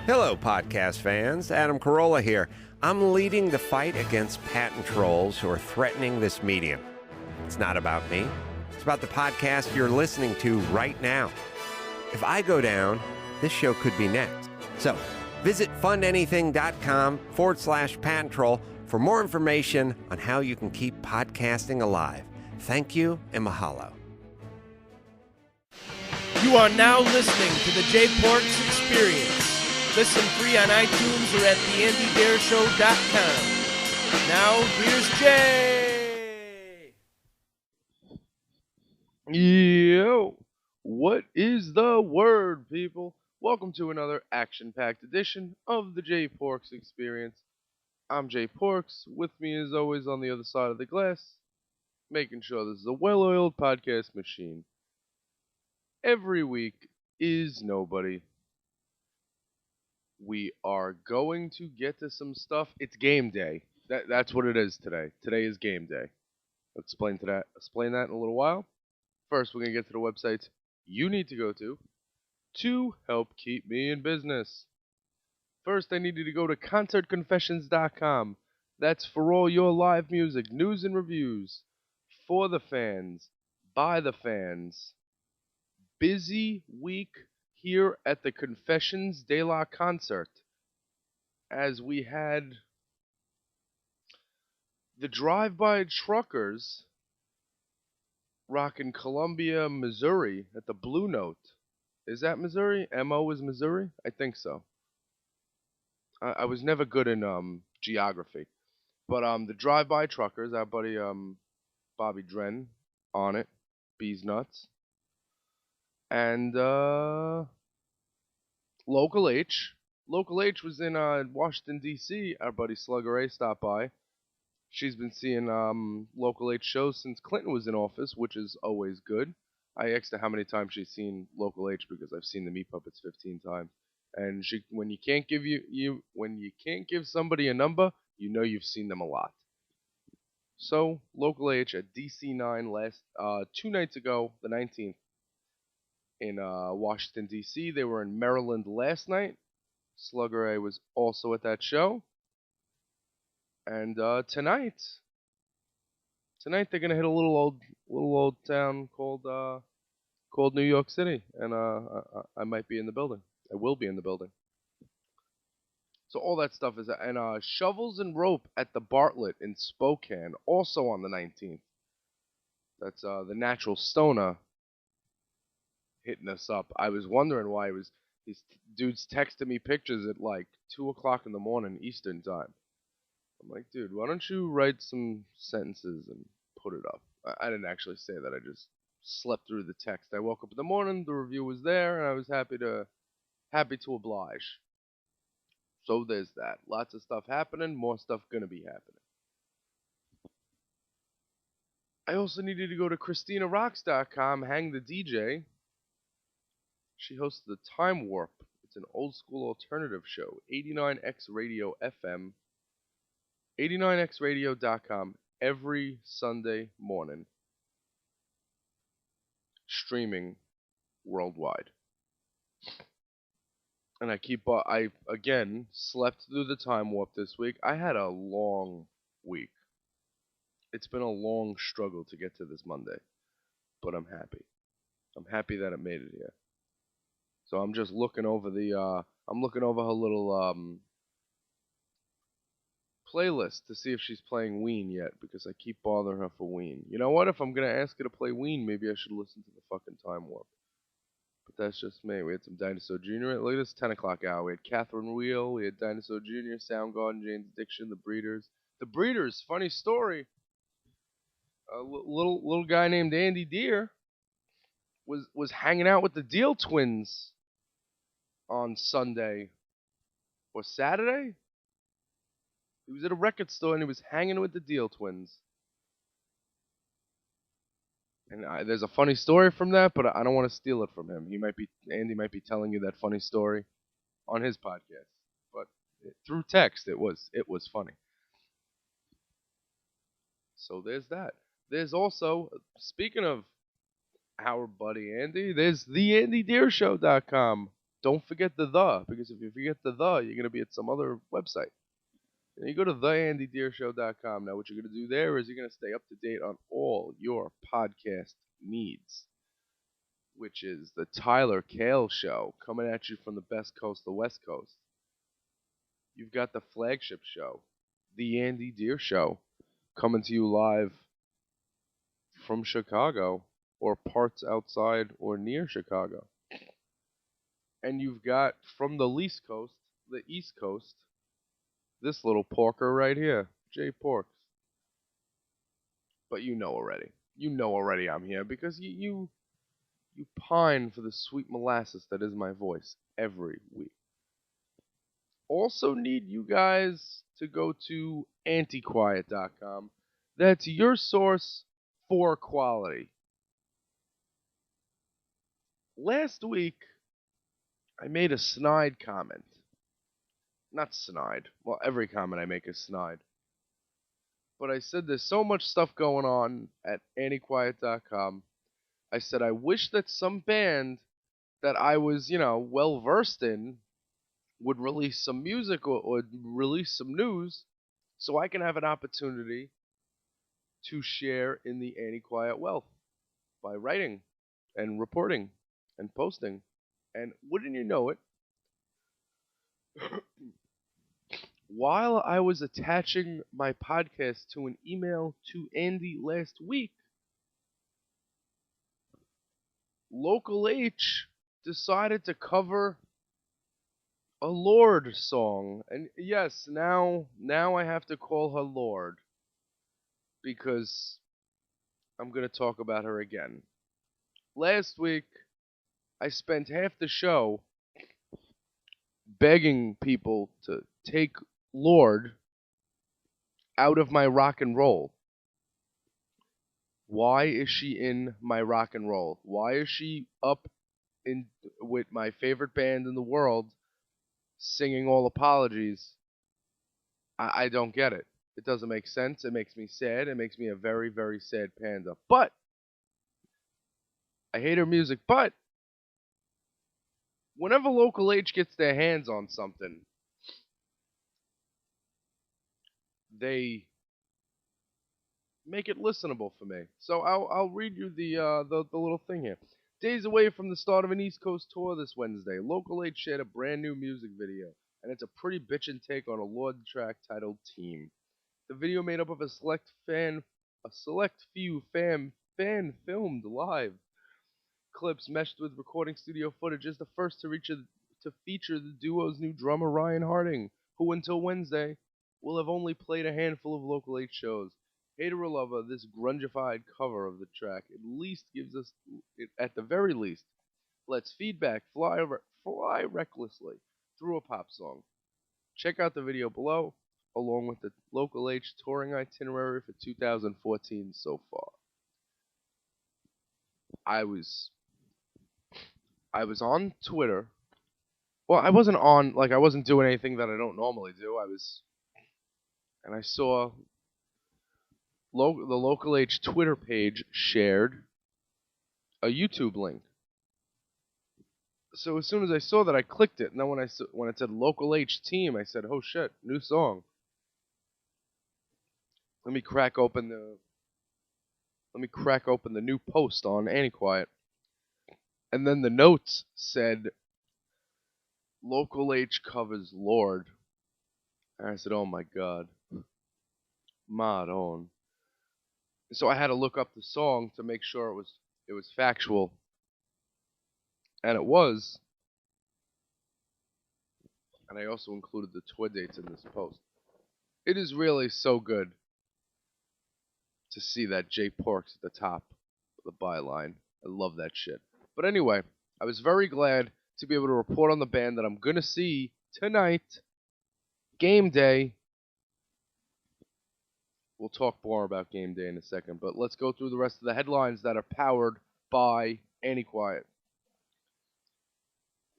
Hello, podcast fans. Adam Carolla here. I'm leading the fight against patent trolls who are threatening this medium. It's not about me. It's about the podcast you're listening to right now. If I go down, this show could be next. So visit fundanything.com/patent troll for more information on how you can keep podcasting alive. Thank you and mahalo. You are now listening to the Jay Porks Experience. Listen free on iTunes or at theandydareshow.com. Now, here's Jay. Yo, what is the word, people? Welcome to another action-packed edition of the Jay Porks Experience. I'm Jay Porks. With me, as always, on the other side of the glass, making sure this is a well-oiled podcast machine. Every week is nobody. We are going to get to some stuff. It's game day. That's what it is today. Today is game day. I'll explain that in a little while. First, we're going to get to the websites you need to go to help keep me in business. First, I need you to go to concertconfessions.com. That's for all your live music, news and reviews. For the fans, by the fans. Busy week here at the Confessions de la Concert, as we had the drive-by truckers rocking Columbia, Missouri at the Blue Note. Is that Missouri? MO is Missouri? I think so. I was never good in geography. But the drive-by truckers, our buddy Bobby Dren on it, Bees Nuts. And Local H. Local H was in Washington, D.C. Our buddy Slugger Ray stopped by. She's been seeing Local H shows since Clinton was in office, which is always good. I asked her how many times she's seen Local H because I've seen the Meat Puppets 15 times. And when you can't give somebody a number, you know you've seen them a lot. So Local H at DC9 last 2 nights ago, the 19th. In Washington, D.C. They were in Maryland last night. Slugger Ray was also at that show. And tonight they're gonna hit a little old town called New York City, and I might be in the building. I will be in the building. So all that stuff is, and Shovels and Rope at the Bartlett in Spokane, also on the 19th. That's the Natural Stoner hitting us up. I was wondering why these dudes texted me pictures at like 2 o'clock in the morning Eastern time. I'm like, dude, why don't you write some sentences and put it up? I didn't actually say that. I just slept through the text. I woke up in the morning, the review was there, and I was happy to oblige. So there's that. Lots of stuff happening, more stuff gonna be happening. I also needed to go to ChristinaRocks.com, hang the DJ. She hosts the Time Warp. It's an old school alternative show. 89X Radio FM. 89xradio.com every Sunday morning. Streaming worldwide. And I again slept through the Time Warp this week. I had a long week. It's been a long struggle to get to this Monday. But I'm happy. I'm happy that it made it here. So I'm just looking over her little playlist to see if she's playing Ween yet, because I keep bothering her for Ween. You know what? If I'm gonna ask her to play Ween, maybe I should listen to the fucking Time Warp. But that's just me. We had some Dinosaur Jr. Look at this 10 o'clock hour. We had Catherine Wheel, we had Dinosaur Jr., Soundgarden, Jane's Addiction, The Breeders. The Breeders, funny story. A little guy named Andy Deere was hanging out with the Deal Twins on Sunday or Saturday. He was at a record store and he was hanging with the Deal Twins. And there's a funny story from that, but I don't want to steal it from him. Andy might be telling you that funny story on his podcast, but through text it was funny. So there's that. There's also, speaking of our buddy Andy, there's theandydeershow.com. don't forget the, because if you forget the, you're going to be at some other website. And you go to theandydeershow.com. Now, what you're going to do there is you're going to stay up to date on all your podcast needs, which is the Tyler Kale Show, coming at you from the best coast, the West Coast. You've got the flagship show, the Andy Deer Show, coming to you live from Chicago or parts outside or near Chicago. And you've got from the East Coast, this little porker right here, Jay Porks. But you know already. You know already I'm here because you pine for the sweet molasses that is my voice every week. Also need you guys to go to antiquiet.com. That's your source for quality. Last week, I made a snide comment. Not snide. Well, every comment I make is snide. But I said there's so much stuff going on at antiquiet.com. I said I wish that some band that I was, well versed in would release some music or release some news so I can have an opportunity to share in the Antiquiet wealth by writing and reporting and posting. And wouldn't you know it, while I was attaching my podcast to an email to Andy last week, Local H decided to cover a Lorde song. And yes, now I have to call her Lorde, because I'm going to talk about her again. Last week, I spent half the show begging people to take Lorde out of my rock and roll. Why is she in my rock and roll? Why is she up in with my favorite band in the world singing all apologies? I don't get it. It doesn't make sense. It makes me sad. It makes me a very, very sad panda. But I hate her music. But whenever Local H gets their hands on something, they make it listenable for me. So I'll read you the little thing here. Days away from the start of an East Coast tour this Wednesday, Local H shared a brand new music video, and it's a pretty bitchin' take on a Lorde track titled Team. The video made up of a select few fan filmed live clips meshed with recording studio footage is the first to feature the duo's new drummer Ryan Harding, who until Wednesday will have only played a handful of Local H shows. Hater or lover, this grungified cover of the track at the very least, lets feedback fly recklessly through a pop song. Check out the video below, along with the Local H touring itinerary for 2014 so far. I was on Twitter. Well, I wasn't doing anything that I don't normally do. And I saw the Local H Twitter page shared a YouTube link. So as soon as I saw that, I clicked it. And then when it said Local H Team, I said, "Oh shit, new song." Let me crack open the new post on Antiquiet. And then the notes said, Local H covers Lorde. And I said, oh my god. Mod on. So I had to look up the song to make sure it was factual. And it was. And I also included the tour dates in this post. It is really so good to see that Jay Porks at the top of the byline. I love that shit. But anyway, I was very glad to be able to report on the band that I'm going to see tonight, Game Day. We'll talk more about Game Day in a second, but let's go through the rest of the headlines that are powered by Antiquiet.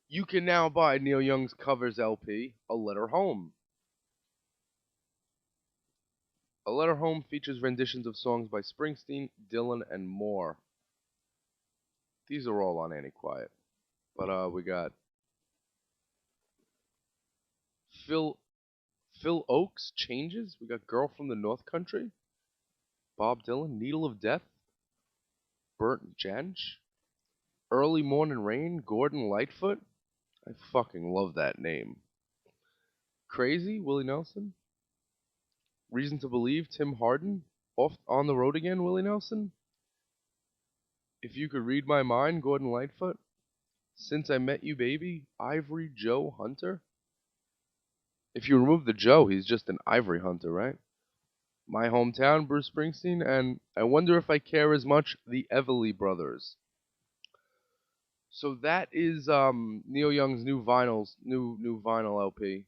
You can now buy Neil Young's covers LP, A Letter Home. A Letter Home features renditions of songs by Springsteen, Dylan, and more. These are all on Antiquiet. But we got Phil Oakes, Changes. We got Girl from the North Country. Bob Dylan, Needle of Death. Burnt Jench. Early Morning Rain, Gordon Lightfoot. I fucking love that name. Crazy, Willie Nelson. Reason to Believe, Tim Hardin. Off on the Road Again, Willie Nelson. If You Could Read My Mind, Gordon Lightfoot. Since I Met You, Baby, Ivory Joe Hunter. If you remove the Joe, he's just an ivory hunter, right? My Hometown, Bruce Springsteen, and I Wonder If I Care As Much, the Everly Brothers. So that is Neil Young's new vinyl LP.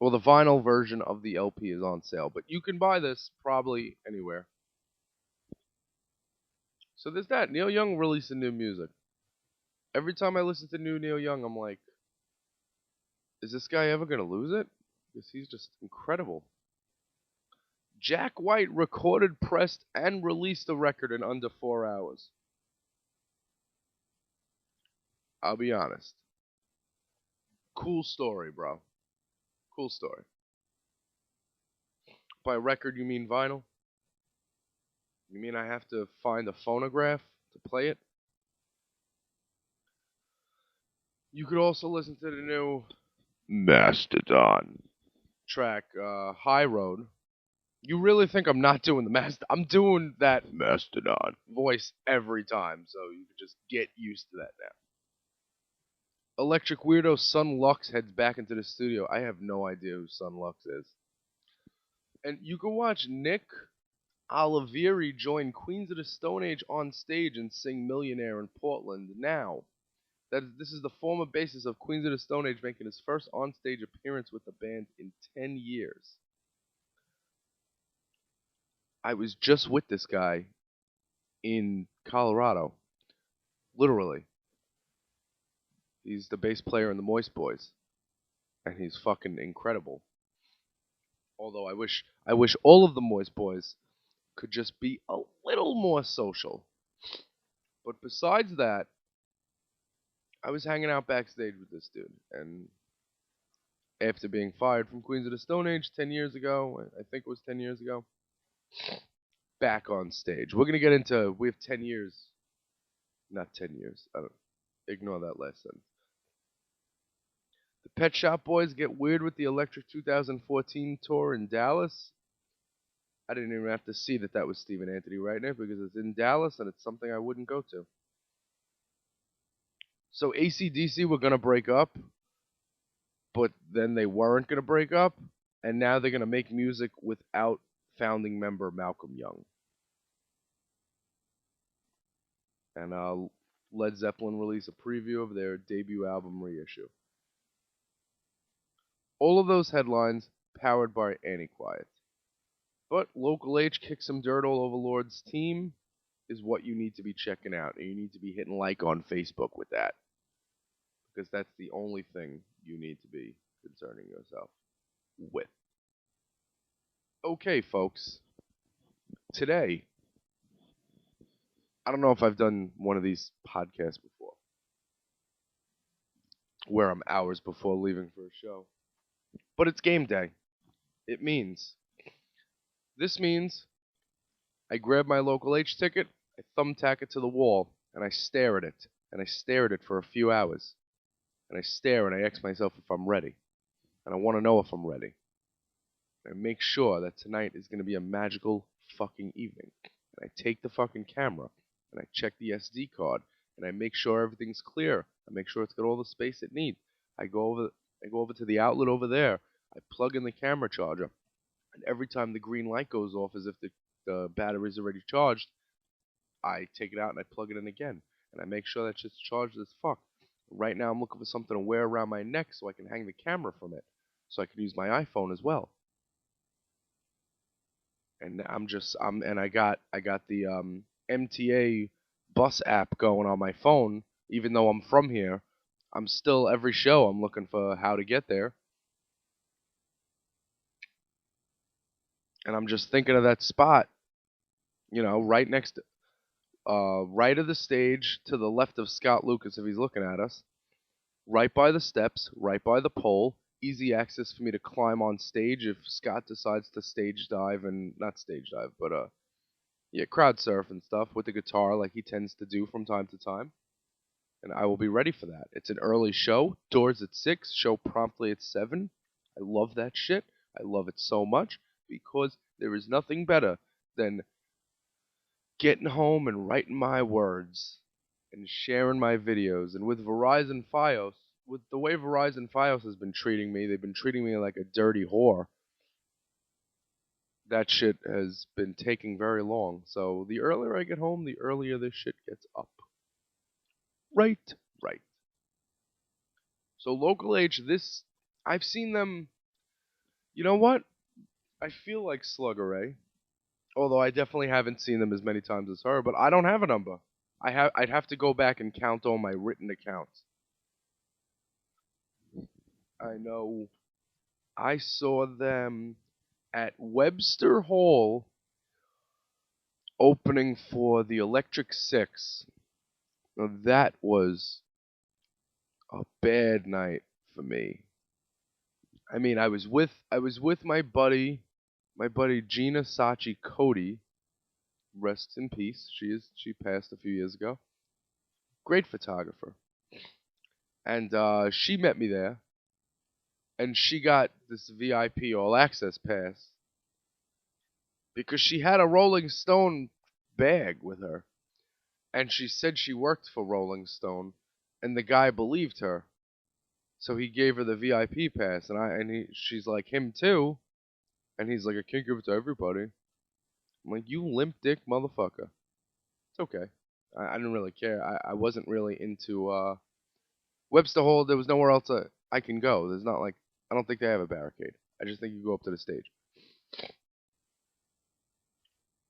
Well, the vinyl version of the LP is on sale, but you can buy this probably anywhere. So there's that. Neil Young releasing new music. Every time I listen to new Neil Young, I'm like, is this guy ever going to lose it? Because he's just incredible. Jack White recorded, pressed, and released a record in under 4 hours. I'll be honest. Cool story, bro. Cool story. By record, you mean vinyl? You mean I have to find a phonograph to play it? You could also listen to the new Mastodon track, High Road. You really think I'm not doing the I'm doing that Mastodon voice every time, so you can just get used to that now. Electric Weirdo Son Lux heads back into the studio. I have no idea who Son Lux is. And you can watch Nick Oliveri join Queens of the Stone Age on stage and sing Millionaire in Portland now. This is the former bassist of Queens of the Stone Age making his first on-stage appearance with the band in 10 years. I was just with this guy in Colorado. Literally. He's the bass player in the Moist Boys. And he's fucking incredible. Although I wish all of the Moist Boys could just be a little more social. But besides that, I was hanging out backstage with this dude. And after being fired from Queens of the Stone Age 10 years ago, I think it was 10 years ago, back on stage. We're going to get into, we have 10 years. Not 10 years. Ignore that last sentence. The Pet Shop Boys get weird with the Electric 2014 tour in Dallas. I didn't even have to see that was Stephen Anthony right now because it's in Dallas and it's something I wouldn't go to. So AC/DC were going to break up, but then they weren't going to break up, and now they're going to make music without founding member Malcolm Young. And Led Zeppelin released a preview of their debut album reissue. All of those headlines powered by Antiquiet. But Local H kicks some dirt all over Lorde's team is what you need to be checking out. And you need to be hitting like on Facebook with that. Because that's the only thing you need to be concerning yourself with. Okay, folks. Today, I don't know if I've done one of these podcasts before. Where I'm hours before leaving for a show. But it's game day. This means I grab my Local H ticket, I thumbtack it to the wall, and I stare at it. And I stare at it for a few hours. And I stare and I ask myself if I'm ready. And I want to know if I'm ready. And I make sure that tonight is going to be a magical fucking evening. And I take the fucking camera and I check the SD card and I make sure everything's clear. I make sure it's got all the space it needs. I go over to the outlet over there. I plug in the camera charger. And every time the green light goes off as if the battery's already charged, I take it out and I plug it in again. And I make sure that shit's charged as fuck. Right now I'm looking for something to wear around my neck so I can hang the camera from it. So I can use my iPhone as well. And I got the MTA bus app going on my phone. Even though I'm from here, I'm still every show I'm looking for how to get there. And I'm just thinking of that spot, right next to, right of the stage to the left of Scott Lucas if he's looking at us. right by the steps, right by the pole. Easy access for me to climb on stage if Scott decides to stage dive and not stage dive, but yeah, crowd surf and stuff with the guitar like he tends to do from time to time. And I will be ready for that. It's an early show. Doors at 6, show promptly at 7. I love that shit. I love it so much because there is nothing better than getting home and writing my words and sharing my videos. And with Verizon Fios, with the way Verizon Fios has been treating me, they've been treating me like a dirty whore. That shit has been taking very long. So the earlier I get home, the earlier this shit gets up. Right. So Local H, I've seen them. You know what? I feel like Slugger Ray, although I definitely haven't seen them as many times as her. But I don't have a number. I'd have to go back and count all my written accounts. I know I saw them at Webster Hall opening for the Electric Six. Now, that was a bad night for me. I mean, I was with my buddy Gina Sachi Cody. Rest in peace. She passed a few years ago. Great photographer. And she met me there. And she got this VIP all access pass because she had a Rolling Stone bag with her. And she said she worked for Rolling Stone, and the guy believed her. So he gave her the VIP pass, she's like, him too? And he's like, I can't give it to everybody. I'm like, you limp dick motherfucker. It's okay. I didn't really care. I wasn't really into Webster Hall. There was nowhere else I can go. There's not like, I don't think they have a barricade. I just think you go up to the stage.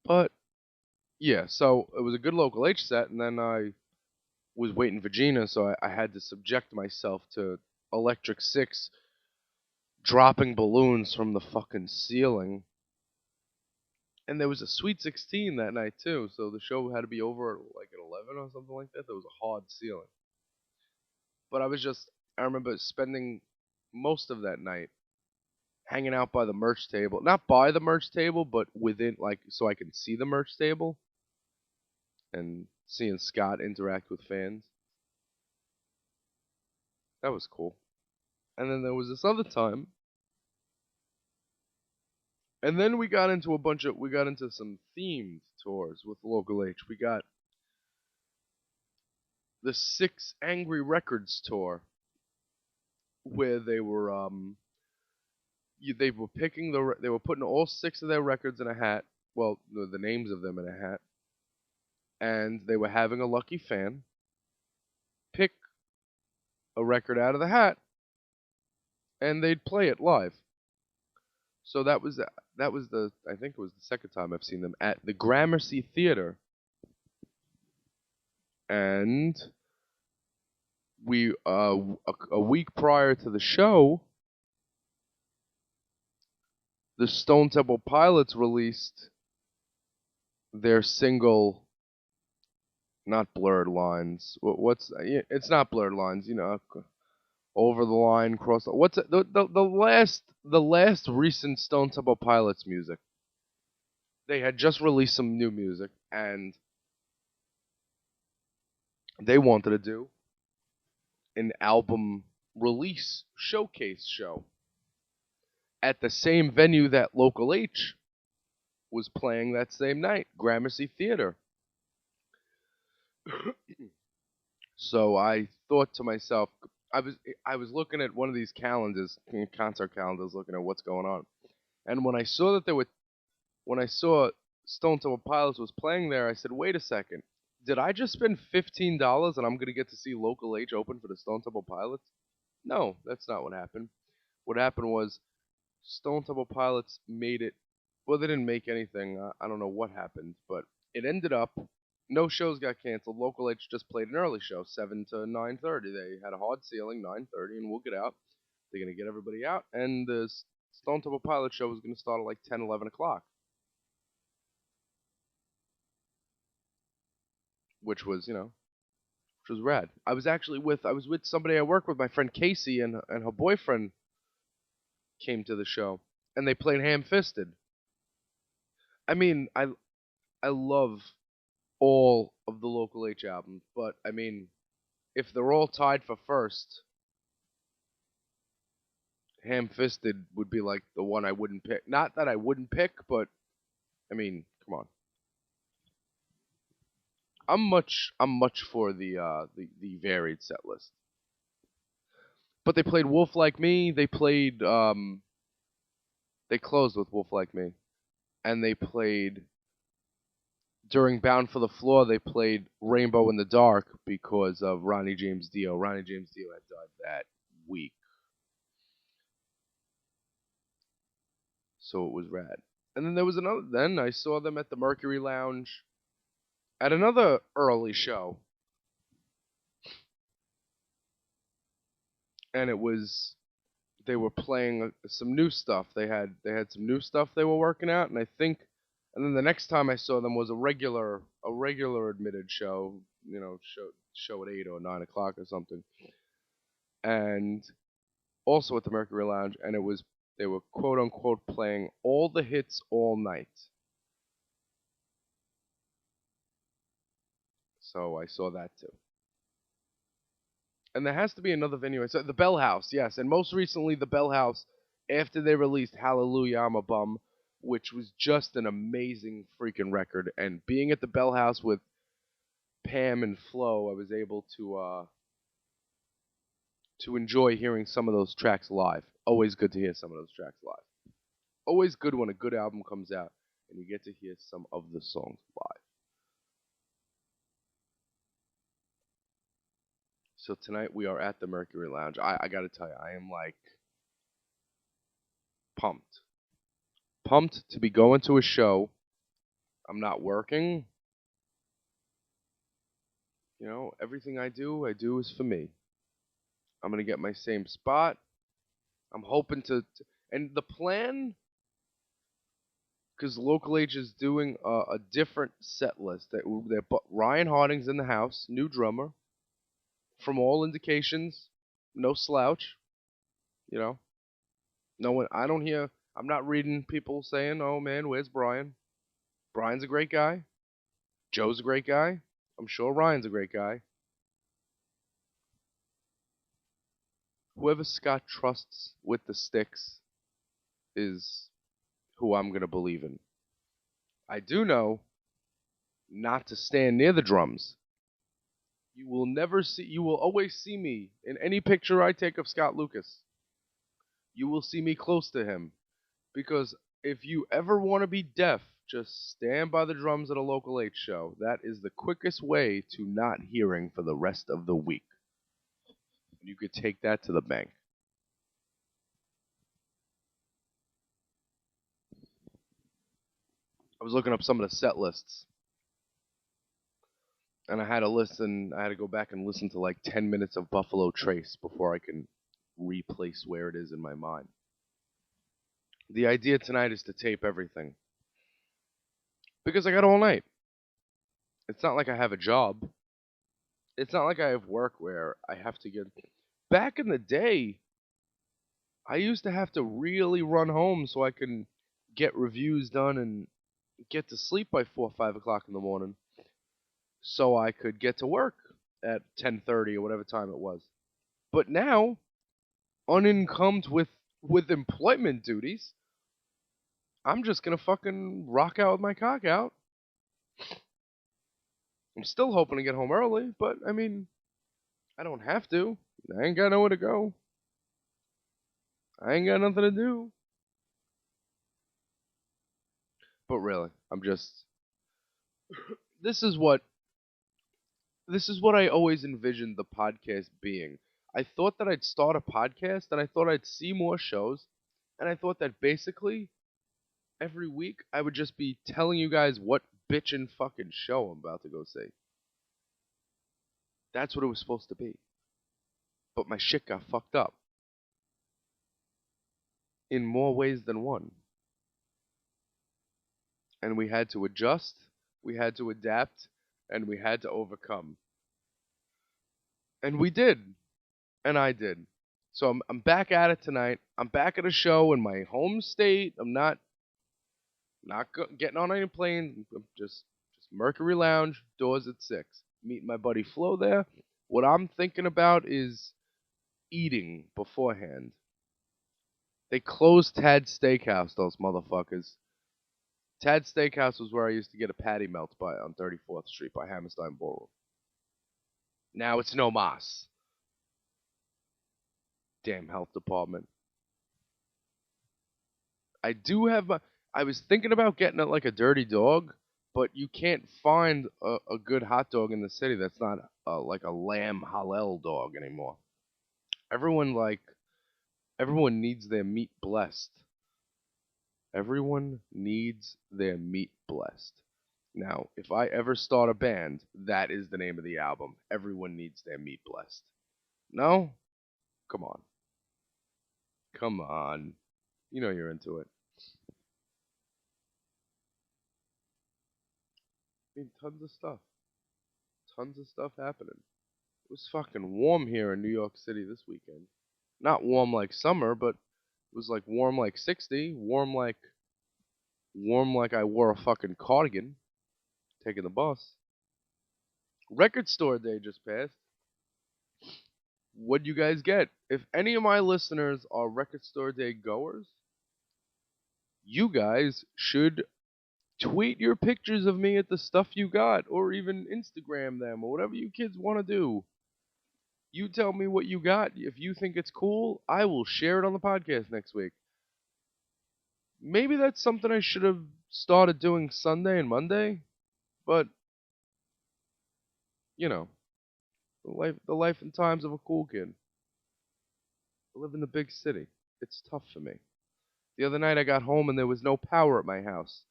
But yeah, so it was a good Local H set, and then I was waiting for Gina, so I had to subject myself to Electric Six dropping balloons from the fucking ceiling. And there was a Sweet 16 that night too, so the show had to be over like at 11 or something like that. There was a hard ceiling. But I remember spending most of that night hanging out by the merch table. Not by the merch table, but within, like, so I can see the merch table. And seeing Scott interact with fans. That was cool. And then there was this other time. And then we got into some themed tours with Local H. We got the 6 Angry Records tour, where they were they were putting all 6 of their records in a hat. Well, the names of them in a hat, and they were having a lucky fan pick a record out of the hat, and they'd play it live. So that was I think it was the second time I've seen them at the Gramercy Theater. And we a week prior to the show, the Stone Temple Pilots released their single, not Blurred Lines. It's not Blurred Lines, you know, Over the Line, Cross. What's it, the last recent Stone Temple Pilots music? They had just released some new music, and they wanted to do an album release showcase show at the same venue that Local H was playing that same night, Gramercy Theater. So I thought to myself, I was looking at one of these calendars, concert calendars, looking at what's going on, and when I saw Stone Temple Pilots was playing there, I said, wait a second, did I just spend $15 and I'm gonna get to see Local H open for the Stone Temple Pilots? No, that's not what happened. What happened was Stone Temple Pilots made it. Well, they didn't make anything. I don't know what happened, but it ended up no shows got canceled. Local H just played an early show, 7 to 9:30. They had a hard ceiling, 9:30, and we'll get out. They're gonna get everybody out, and the Stone Temple Pilots show was gonna start at like 10, 11 o'clock, which was, you know, which was rad. I was with somebody I work with, my friend Casey, and her boyfriend came to the show, and they played Ham Fisted. I mean, I love all of the Local H albums, but I mean, if they're all tied for first, Ham Fisted would be like the one I wouldn't pick. Not that I wouldn't pick, but I mean, come on. I'm much for the varied set list. But they played Wolf Like Me. They closed with Wolf Like Me, and they played during Bound for the Floor. They played Rainbow in the Dark because of Ronnie James Dio. Ronnie James Dio had died that week, so it was rad. And then there was another. Then I saw them at the Mercury Lounge at another early show, and they were playing some new stuff. They had some new stuff they were working out, and then the next time I saw them was a regular admitted show, show at 8 or 9 o'clock or something, and also at the Mercury Lounge, and they were quote unquote playing all the hits all night. So I saw that too. And there has to be another venue. So the Bell House, yes. And most recently, the Bell House, after they released Hallelujah, I'm a Bum, which was just an amazing freaking record. And being at the Bell House with Pam and Flo, I was able to enjoy hearing some of those tracks live. Always good to hear some of those tracks live. Always good when a good album comes out and you get to hear some of the songs live. So tonight we are at the Mercury Lounge. I gotta tell you, I am like pumped. Pumped to be going to a show. I'm not working. Everything I do is for me. I'm gonna get my same spot. I'm hoping and the plan, because Local H is doing a different set list. Ryan Harding's in the house, new drummer. From all indications, no slouch. No one. I'm not reading people saying, "Oh man, where's Brian?" Brian's a great guy. Joe's a great guy. I'm sure Ryan's a great guy. Whoever Scott trusts with the sticks is who I'm gonna believe in. I do know not to stand near the drums. You will always see me in any picture I take of Scott Lucas. You will see me close to him. Because if you ever want to be deaf, just stand by the drums at a Local H show. That is the quickest way to not hearing for the rest of the week. You could take that to the bank. I was looking up some of the set lists. And I had to go back and listen to like 10 minutes of Buffalo Trace before I can replace where it is in my mind. The idea tonight is to tape everything. Because I got all night. It's not like I have a job. It's not like I have work where I have to get... Back in the day, I used to have to really run home so I can get reviews done and get to sleep by 4 or 5 o'clock in the morning. So I could get to work at 10:30 or whatever time it was. But now, unencumbered with employment duties, I'm just gonna fucking rock out with my cock out. I'm still hoping to get home early, but I mean, I don't have to. I ain't got nowhere to go. I ain't got nothing to do. But really, I'm just... This is what I always envisioned the podcast being. I thought that I'd start a podcast, and I thought I'd see more shows, and I thought that basically every week I would just be telling you guys what bitchin' fucking show I'm about to go see. That's what it was supposed to be. But my shit got fucked up. In more ways than one. And we had to adjust, we had to adapt, and we had to overcome. And we did. And I did. So I'm back at it tonight. I'm back at a show in my home state. I'm not getting on any plane. I'm just Mercury Lounge, doors at 6. Meet my buddy Flo there. What I'm thinking about is eating beforehand. They closed Tad's Steakhouse, those motherfuckers. Tad's Steakhouse was where I used to get a patty melt by on 34th Street by Hammerstein Ballroom. Now it's no mas. Damn health department. I was thinking about getting it like a dirty dog, but you can't find a good hot dog in the city that's not like a lamb halal dog anymore. Everyone needs their meat blessed. Everyone needs their meat blessed. Now, if I ever start a band, that is the name of the album. Everyone needs their meat blessed. No? Come on. Come on. You know you're into it. I mean, tons of stuff. Tons of stuff happening. It was fucking warm here in New York City this weekend. Not warm like summer, but it was like warm like 60, warm like I wore a fucking cardigan taking the bus. Record store day just passed. What'd you guys get? If any of my listeners are record store day goers, you guys should tweet your pictures of me at the stuff you got, or even Instagram them, or whatever you kids want to do. You tell me what you got. If you think it's cool, I will share it on the podcast next week. Maybe that's something I should have started doing Sunday and Monday, but you know, the life and times of a cool kid. I live in the big city. It's tough for me. The other night I got home and there was no power at my house.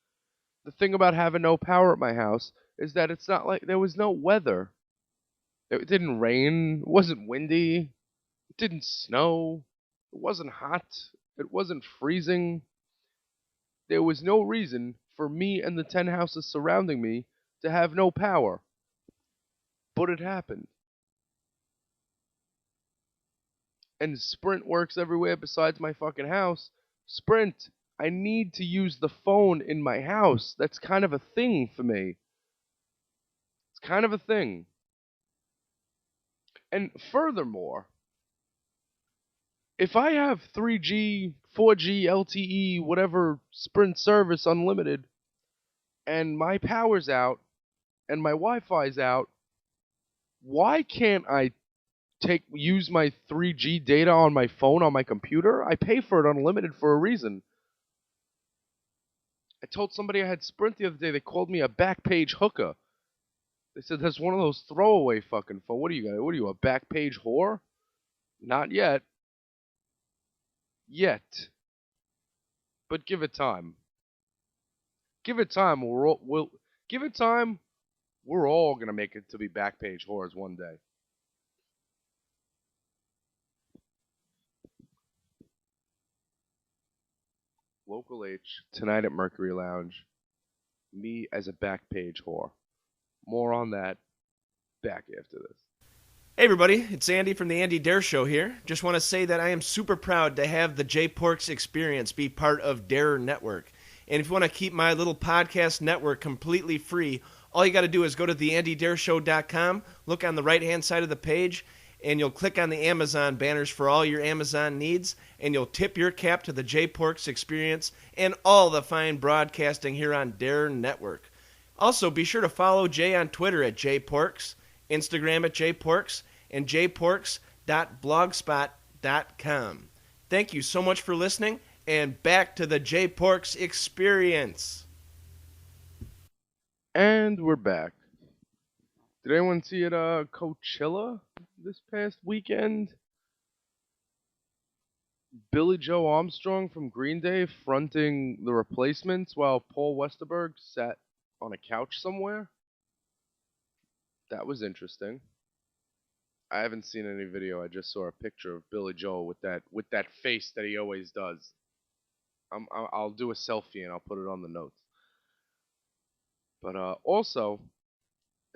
The thing about having no power at my house is that it's not like there was no weather. It didn't rain, it wasn't windy, it didn't snow, it wasn't hot, it wasn't freezing. There was no reason for me and the 10 houses surrounding me to have no power. But it happened. And Sprint works everywhere besides my fucking house. Sprint, I need to use the phone in my house. That's kind of a thing for me. It's kind of a thing. And furthermore, if I have 3G, 4G, LTE, whatever Sprint service unlimited, and my power's out, and my Wi-Fi's out, why can't I use my 3G data on my phone on my computer? I pay for it unlimited for a reason. I told somebody I had Sprint the other day. They called me a back page hooker. They said that's one of those throwaway fucking phone. What are you, a back page whore? Not yet. Yet. But give it time. Give it time. Give it time. We're all gonna make it to be back page whores one day. Local H tonight at Mercury Lounge. Me as a back page whore. More on that back after this. Hey everybody, it's Andy from the Andy Dare Show here. Just want to say that I am super proud to have the J Porks Experience be part of Dare Network. And if you want to keep my little podcast network completely free, all you got to do is go to theandydareshow.com, look on the right-hand side of the page, and you'll click on the Amazon banners for all your Amazon needs, and you'll tip your cap to the J Porks Experience and all the fine broadcasting here on Dare Network. Also, be sure to follow Jay on Twitter at JPorks, Instagram at JPorks, and jporks.blogspot.com. Thank you so much for listening, and back to the J Porks Experience. And we're back. Did anyone see it Coachella this past weekend? Billy Joe Armstrong from Green Day fronting the Replacements while Paul Westerberg sat on a couch somewhere. That was interesting. I haven't seen any video. I just saw a picture of Billy Joel with that face that he always does. I'll do a selfie and I'll put it on the notes. But also,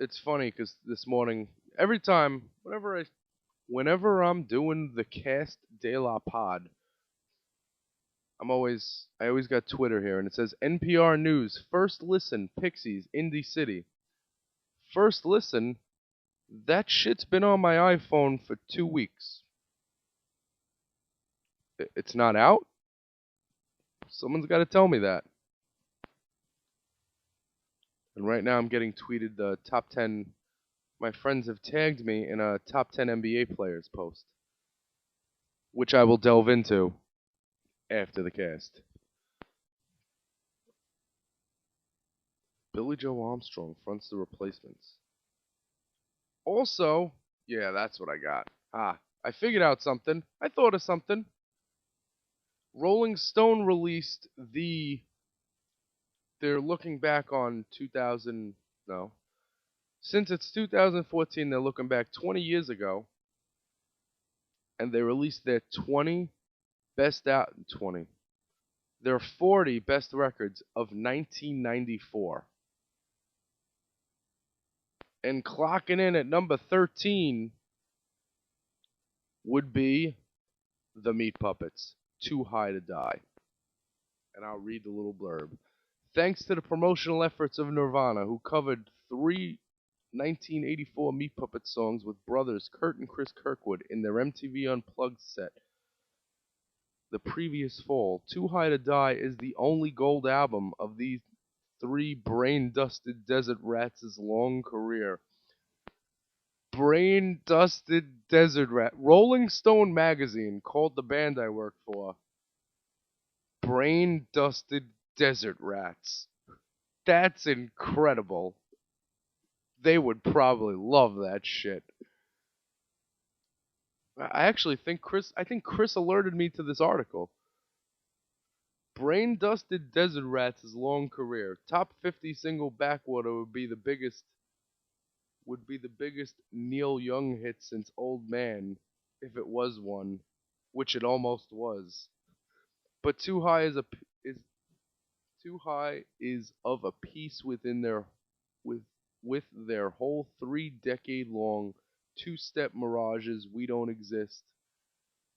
it's funny because this morning, every time, whenever I whenever I'm doing the cast de la pod, I always got Twitter here, and it says NPR News first listen Pixies Indy City. First listen, that shit's been on my iPhone for 2 weeks. It's not out. Someone's got to tell me that. And right now I'm getting tweeted the top 10. My friends have tagged me in a top 10 NBA players post, which I will delve into after the cast. Billy Joe Armstrong fronts the Replacements. Also, yeah, that's what I got. I figured out something. I thought of something. Rolling Stone released they're looking back on 2000, no. Since it's 2014, they're looking back 20 years ago, and they released their 20 best out 20. Their 40 best records of 1994. And clocking in at number 13 would be the Meat Puppets, Too High to Die. And I'll read the little blurb. Thanks to the promotional efforts of Nirvana, who covered 3 1984 Meat Puppet songs with brothers Kurt and Chris Kirkwood in their MTV Unplugged set the previous fall, Too High to Die is the only gold album of these 3 brain-dusted desert rats' long career. Brain-dusted desert rat. Rolling Stone magazine called the band I work for Brain-dusted desert rats. That's incredible. They would probably love that shit. I actually think Chris alerted me to this article. Brain-dusted desert rats' long career. Top 50 single Backwater would be the biggest Neil Young hit since Old Man, if it was one, which it almost was. But Too High is of a piece within their with their whole 3-decade-long two-step mirages We Don't Exist,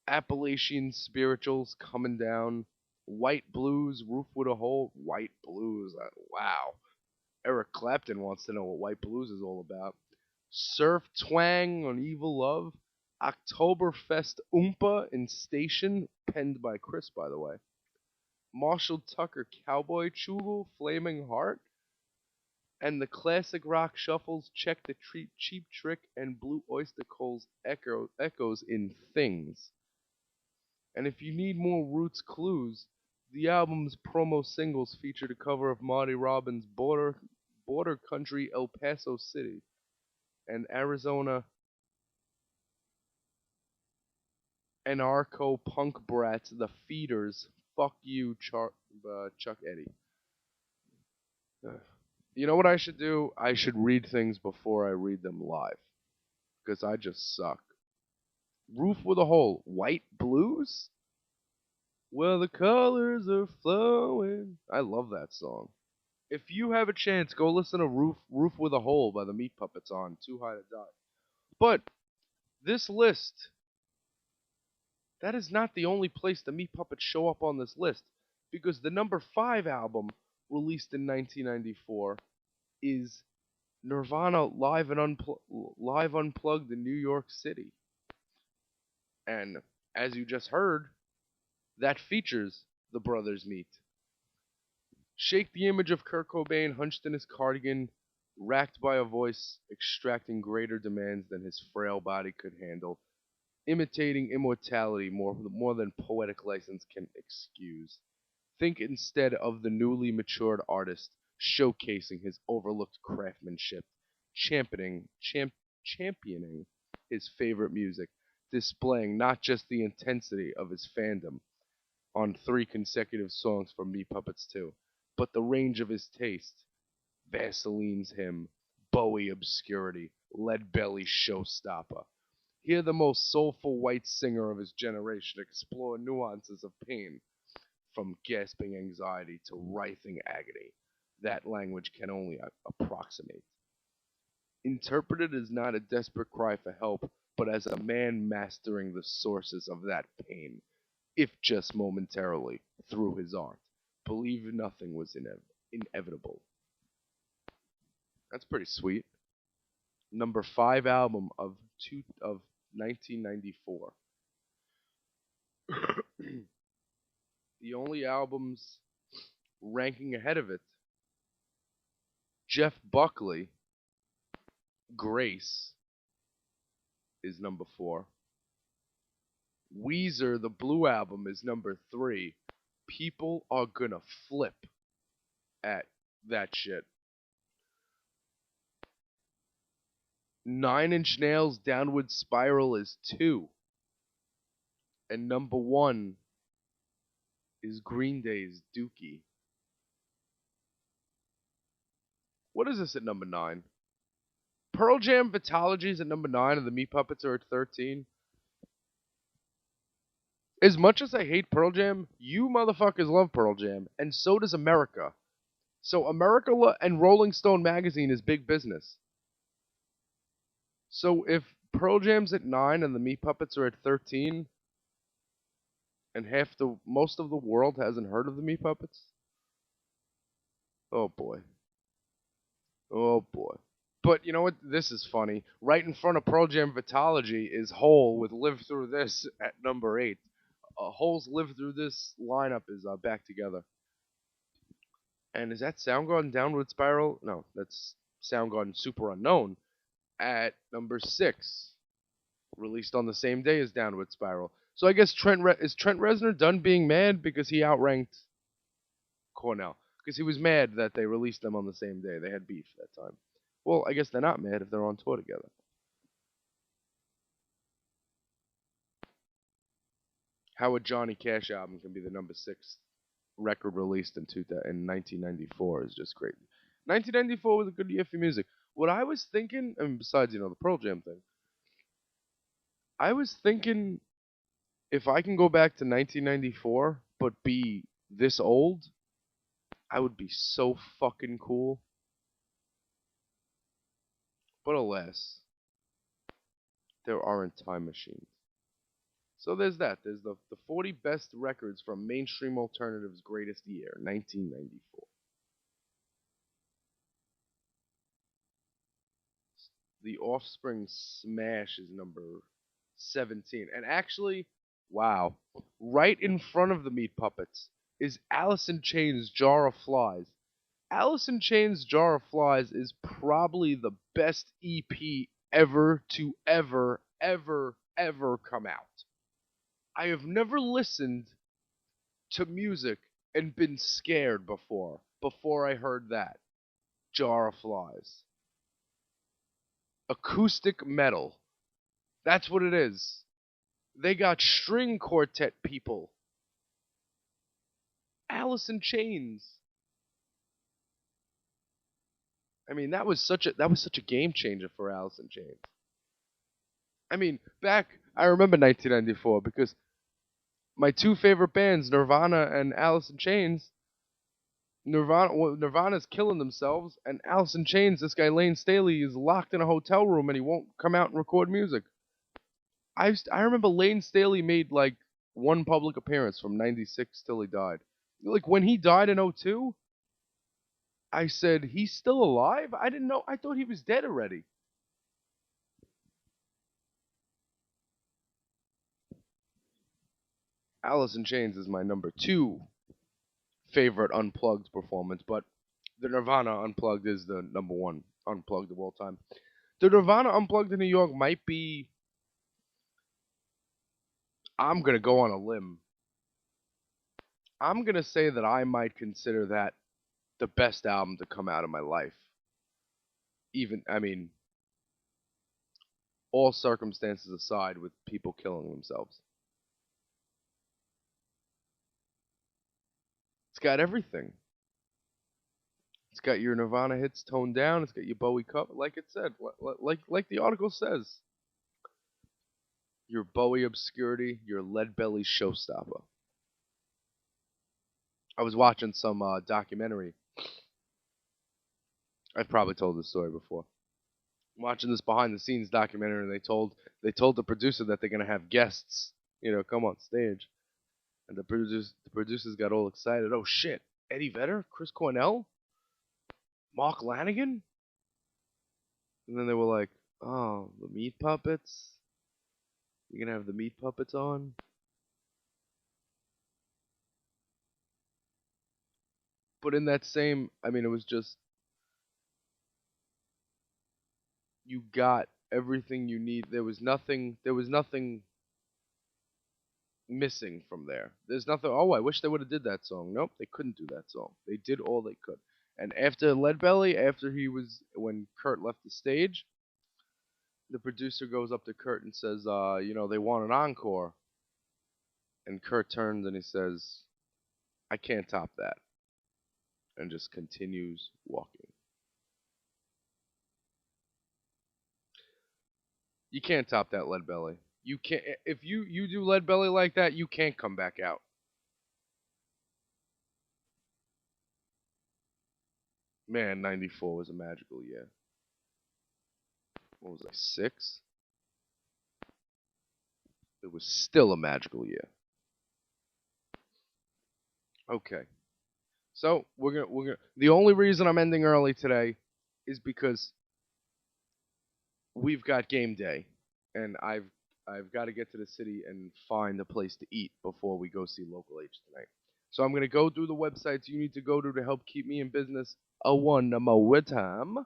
Appalachian spirituals coming down, White Blues, Roof with a Hole, White Blues, wow. Eric Clapton wants to know what White Blues is all about. Surf Twang on Evil Love, Oktoberfest Oompa in Station, penned by Chris, by the way. Marshall Tucker Cowboy Chugel, Flaming Heart, and the classic rock shuffles Check the Cheap Trick and Blue Oyster Cult's echoes in Things. And if you need more Roots clues, the album's promo singles featured a cover of Marty Robbins' Border Country El Paso City and Arizona anarcho punk brats The Feeders, Fuck You, Chuck Eddy. You know what I should do? I should read things before I read them live, because I just suck. Roof with a Hole, White Blues? Well, the colors are flowing. I love that song. If you have a chance, go listen to Roof with a Hole by the Meat Puppets on Too High to Die. But this list, that is not the only place the Meat Puppets show up on this list, because the number 5 album released in 1994 is Nirvana Live Unplugged in New York City. And as you just heard, that features the brothers Meat. Shake the image of Kurt Cobain hunched in his cardigan, racked by a voice extracting greater demands than his frail body could handle, imitating immortality more than poetic license can excuse. Think instead of the newly matured artist showcasing his overlooked craftsmanship, championing his favorite music, displaying not just the intensity of his fandom on 3 consecutive songs from Meat Puppets 2, but the range of his taste. Vaseline's Hymn, Bowie Obscurity, Lead Belly Showstopper. Hear the most soulful white singer of his generation explore nuances of pain, from gasping anxiety to writhing agony. That language can only approximate. Interpreted as not a desperate cry for help, but as a man mastering the sources of that pain, if just momentarily, through his art. Believe nothing was inevitable. That's pretty sweet. Number 5 album of 1994. The only albums ranking ahead of it, Jeff Buckley, Grace, is number 4. Weezer, the Blue Album, is number 3. People are gonna flip at that shit. 9 Inch Nails' Downward Spiral is 2. And number 1 is Green Day's Dookie. What is this at number 9? Pearl Jam Vitology is at number 9 and the Meat Puppets are at 13. As much as I hate Pearl Jam, you motherfuckers love Pearl Jam, and so does America. So America and Rolling Stone magazine is big business. So if Pearl Jam's at 9 and the Meat Puppets are at 13, and most of the world hasn't heard of the Meat Puppets, oh boy. Oh boy. But you know what? This is funny. Right in front of Pearl Jam Vitology is Hole with Live Through This at number 8. Hole's Live Through This lineup is back together. And is that Soundgarden Downward Spiral? No, that's Soundgarden Super Unknown at number 6. Released on the same day as Downward Spiral. So I guess Trent Reznor done being mad because he outranked Cornell? Because he was mad that they released them on the same day. They had beef that time. Well, I guess they're not mad if they're on tour together. How a Johnny Cash album can be the number 6 record released in 1994 is just crazy. 1994 was a good year for music. What I was thinking, I mean, besides, the Pearl Jam thing, I was thinking if I can go back to 1994 but be this old, I would be so fucking cool. But alas, there aren't time machines. So there's that. There's the 40 best records from mainstream alternative's greatest year, 1994. The Offspring Smash is number 17. And actually, wow, right in front of the Meat Puppets is Alice in Chains' Jar of Flies. Alice in Chains' Jar of Flies is probably the best EP ever to ever come out. I have never listened to music and been scared before I heard that. Jar of Flies. Acoustic metal. That's what it is. They got string quartet people. Alice in Chains. I mean, that was such a game changer for Alice in Chains. I mean, I remember 1994 because my two favorite bands, Nirvana and Alice in Chains, Nirvana's killing themselves, and Alice in Chains, this guy Lane Staley, is locked in a hotel room and he won't come out and record music. I remember Lane Staley made like one public appearance from 96 till he died. Like when he died in 2002, I said, he's still alive? I didn't know. I thought he was dead already. Alice in Chains is my number 2 favorite Unplugged performance, but the Nirvana Unplugged is the number 1 Unplugged of all time. The Nirvana Unplugged in New York might be... I'm going to go on a limb. I'm going to say that I might consider that the best album to come out of my life. All circumstances aside with people killing themselves. It's got everything. It's got your Nirvana hits toned down. It's got your Bowie cover, like it said, like the article says. Your Bowie obscurity, your Leadbelly showstopper. I was watching some documentary. I've probably told this story before. watching this behind the scenes documentary, and they told the producer that they're gonna have guests, come on stage, and the producers got all excited. Oh shit, Eddie Vedder, Chris Cornell, Mark Lanigan, and then they were like, oh, the Meat Puppets, you're gonna have the Meat Puppets on. But in that same, I mean, it was just you got everything you need. There was nothing. There was nothing missing from there. There's nothing. Oh, I wish they would have did that song. Nope, they couldn't do that song. They did all they could. And after Leadbelly, when Kurt left the stage, the producer goes up to Kurt and says, they want an encore. And Kurt turns and he says, I can't top that. And just continues walking. You can't top that Leadbelly. You can't. If you do Leadbelly like that, you can't come back out. Man, 94 was a magical year. What was I, 6? It was still a magical year. Okay. So we're gonna the only reason I'm ending early today is because we've got game day, and I've got to get to the city and find a place to eat before we go see Local H tonight. So I'm gonna go through the websites you need to go to help keep me in business one more time.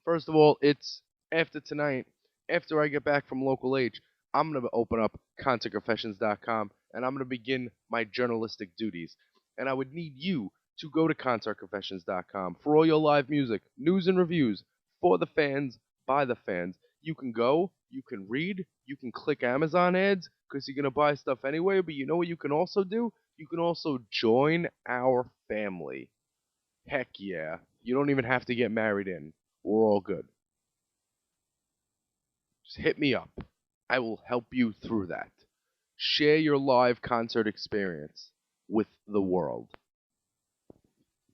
First of all, it's after tonight, after I get back from Local H, I'm going to open up concertconfessions.com and I'm going to begin my journalistic duties. And I would need you to go to concertconfessions.com for all your live music, news and reviews for the fans, by the fans. You can go, you can read, you can click Amazon ads because you're going to buy stuff anyway, but you know what you can also do? You can also join our family. Heck yeah. You don't even have to get married in. We're all good. Just hit me up. I will help you through that. Share your live concert experience with the world.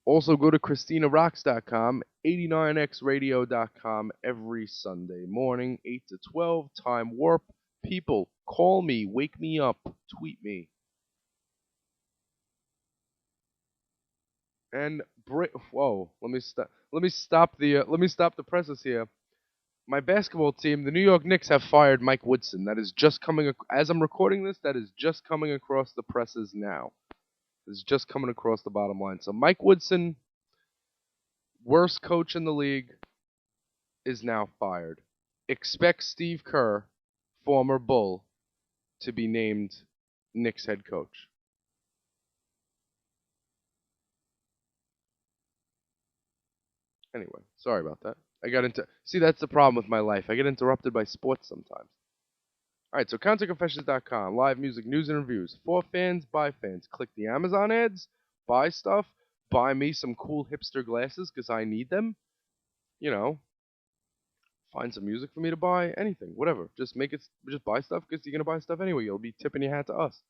Also go to ChristinaRocks.com, 89xradio.com every Sunday morning, 8 to 12, time warp. People, call me, wake me up, tweet me. And whoa, let me stop the presses here. My basketball team, the New York Knicks, have fired Mike Woodson. That is just coming, as I'm recording this, that is just coming across the presses now. It's just coming across the bottom line. So Mike Woodson, worst coach in the league, is now fired. Expect Steve Kerr, former Bull, to be named Knicks head coach. Anyway, sorry about that. See, that's the problem with my life. I get interrupted by sports sometimes. Alright, so ConcertConfessions.com, live music, news, and reviews. For fans, by fans. Click the Amazon ads, buy stuff, buy me some cool hipster glasses, because I need them. Find some music for me to buy, anything, whatever. Just buy stuff, because you're going to buy stuff anyway. You'll be tipping your hat to us.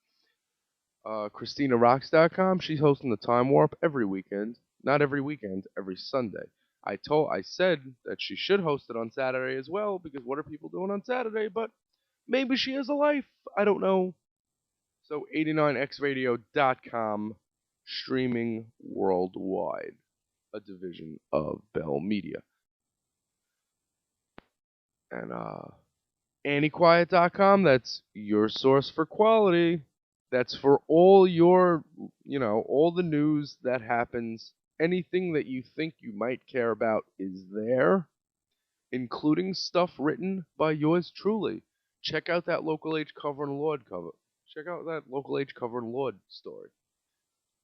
ChristinaRocks.com, she's hosting the Time Warp every weekend. Not every weekend, every Sunday. I said that she should host it on Saturday as well, because what are people doing on Saturday? But maybe she has a life. I don't know. So 89xradio.com, streaming worldwide, a division of Bell Media. And AnnieQuiet.com, that's your source for quality. That's for all your, all the news that happens. Anything that you think you might care about is there, including stuff written by yours truly. Check out that Local H cover and Lorde cover. Check out that Local H cover and Lorde story.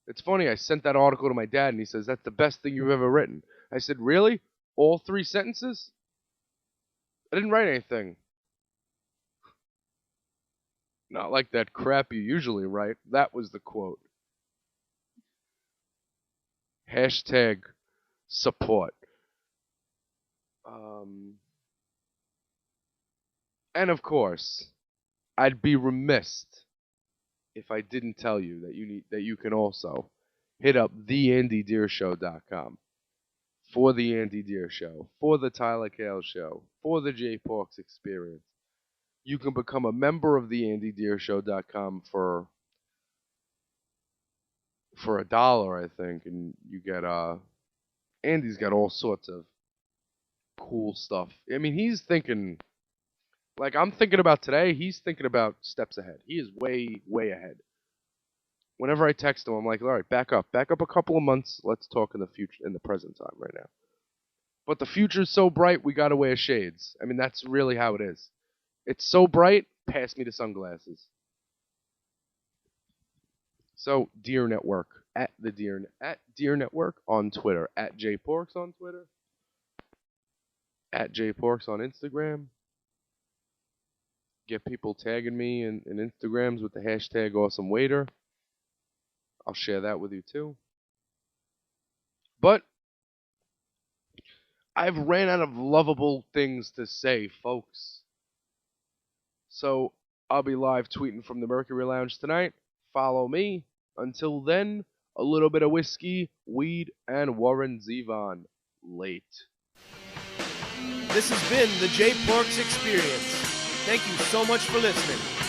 It's funny, I sent that article to my dad and he says, that's the best thing you've ever written. I said, really? All 3 sentences? I didn't write anything. Not like that crap you usually write. That was the quote. Hashtag support. And of course, I'd be remiss if I didn't tell you that you can also hit up theandydeershow.com for the Andy Deere Show, for the Tyler Cale Show, for the Jay Porks Experience. You can become a member of the AndyDeerShow.com for $1, I think, and you get Andy's got all sorts of cool stuff. I mean, he's thinking like I'm thinking about today. He's thinking about steps ahead. He is way, way ahead. Whenever I text him, I'm like, all right, back up a couple of months. Let's talk in the future, in the present time right now. But the future's so bright, we gotta wear shades. I mean, that's really how it is. It's so bright, pass me the sunglasses. So, Deer Network, at Deer Network on Twitter, at JPorks on Twitter, at JPorks on Instagram. Get people tagging me in Instagrams with the hashtag AwesomeWaiter. I'll share that with you too. But I've ran out of lovable things to say, folks. So I'll be live tweeting from the Mercury Lounge tonight. Follow me. Until then, a little bit of whiskey, weed, and Warren Zevon. Late. This has been the Jay Porks Experience. Thank you so much for listening.